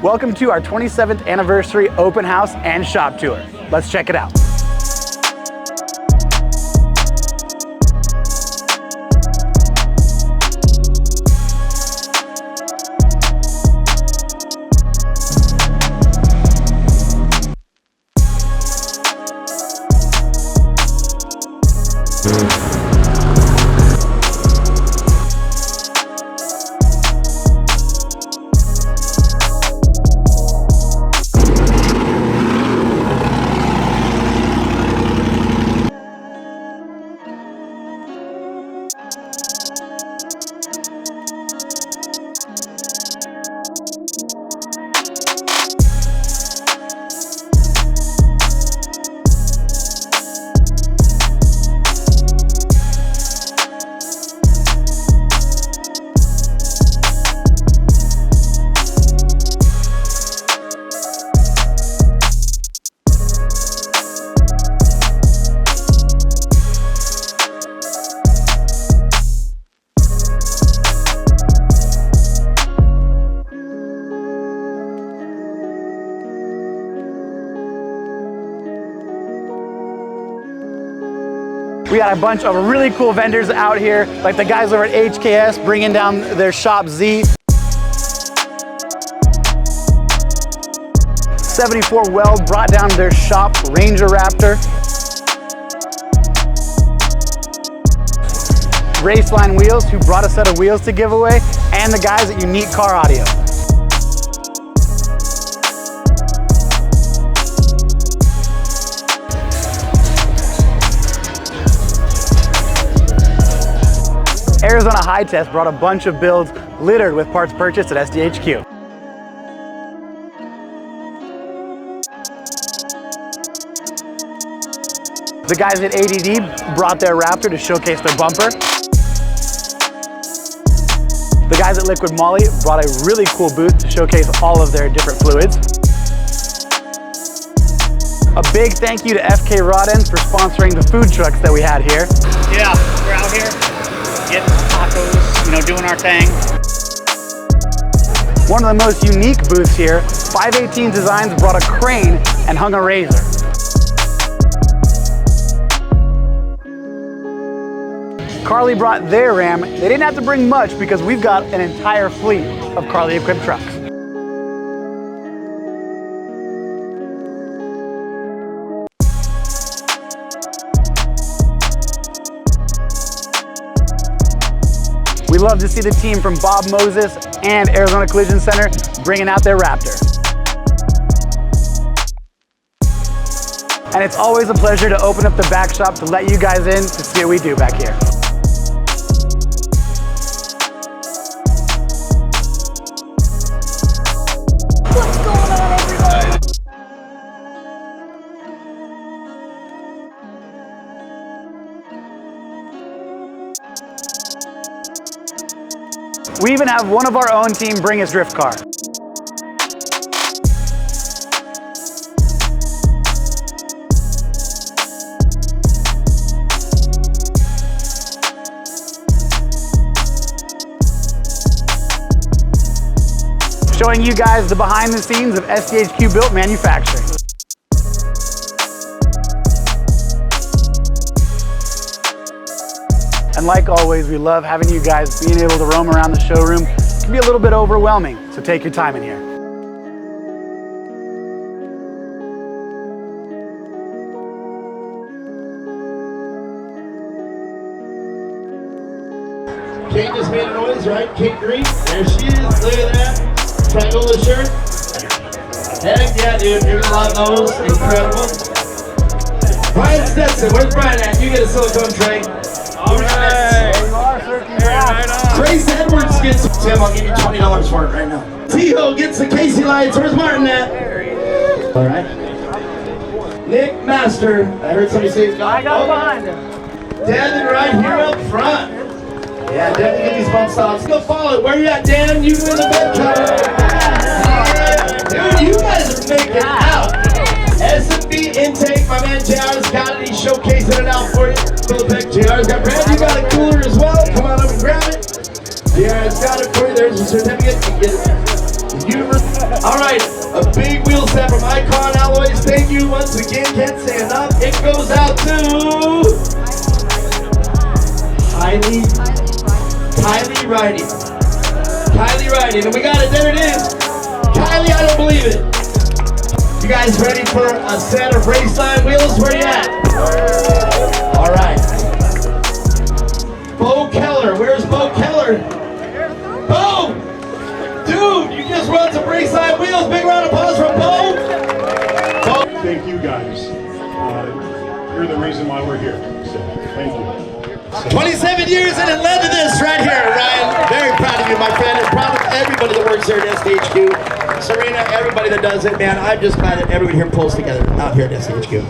Welcome to our 27th anniversary open house and shop tour. Let's check it out. We got a bunch of really cool vendors out here, like the guys over at HKS bringing down their Shop Z. 74 Weld brought down their Shop Ranger Raptor. Raceline Wheels, who brought a set of wheels to give away, and the guys at Unique Car Audio. Arizona High Test brought a bunch of builds littered with parts purchased at SDHQ. The guys at ADD brought their Raptor to showcase their bumper. The guys at Liquid Moly brought a really cool booth to showcase all of their different fluids. A big thank you to FK Rod Ends for sponsoring the food trucks that we had here. Yeah, we're out here getting tacos, doing our thing. One of the most unique booths here, 518 Designs brought a crane and hung a razor. Carly brought their Ram. They didn't have to bring much because we've got an entire fleet of Carly equipped trucks. We love to see the team from Bob Moses and Arizona Collision Center bringing out their Raptor. And it's always a pleasure to open up the back shop to let you guys in to see what we do back here. What's going on, everybody? We even have one of our own team bring his drift car. Showing you guys the behind the scenes of SDHQ Built manufacturing. And like always, we love having you guys being able to roam around the showroom. It can be a little bit overwhelming, so take your time in here. Kate just made a noise, right? Kate Green, there she is, look at that. Triangle the shirt. Heck yeah, dude, you're gonna love those, incredible. Brian Stetson, where's Brian at? You get a silicone tray. All right. Grace Edwards gets, Tim, I'll give you $20 for it right now. T-Ho gets the Casey lights, where's Martin at? All right. Nick Master, I heard somebody say he's got. I got behind him. Dan right here up front. Yeah, Dan, get these bump stops. Go follow it. Where you at, Dan? You in the bed cover. Dude, you guys are making out. S&B intake, my man JR's got it. He's showcasing it out for you. Philip JR's got Brad. You got a cooler as well. Come on up and grab it. JR's got it for you. There's your certificate. You can get it. All right, A big wheel set from Icon Alloys. Thank you once again. Can't say enough. It goes out to Kylie Riding. And we got it. There it is. Kylie, I don't believe it. You guys ready for a set of race line wheels? Where you at? All right. Bo Keller. Where's Bo Keller? Bo! Dude, you just run some race line wheels. Big round of applause for Bo. Thank you guys. You're the reason why we're here. So thank you. 27 years and it led to this right here, Ryan. Very proud of you, my friend, and proud of everybody that works here at SDHQ. Serena, everybody that does it, man. I'm just glad that everybody here pulls together out here at SDHQ.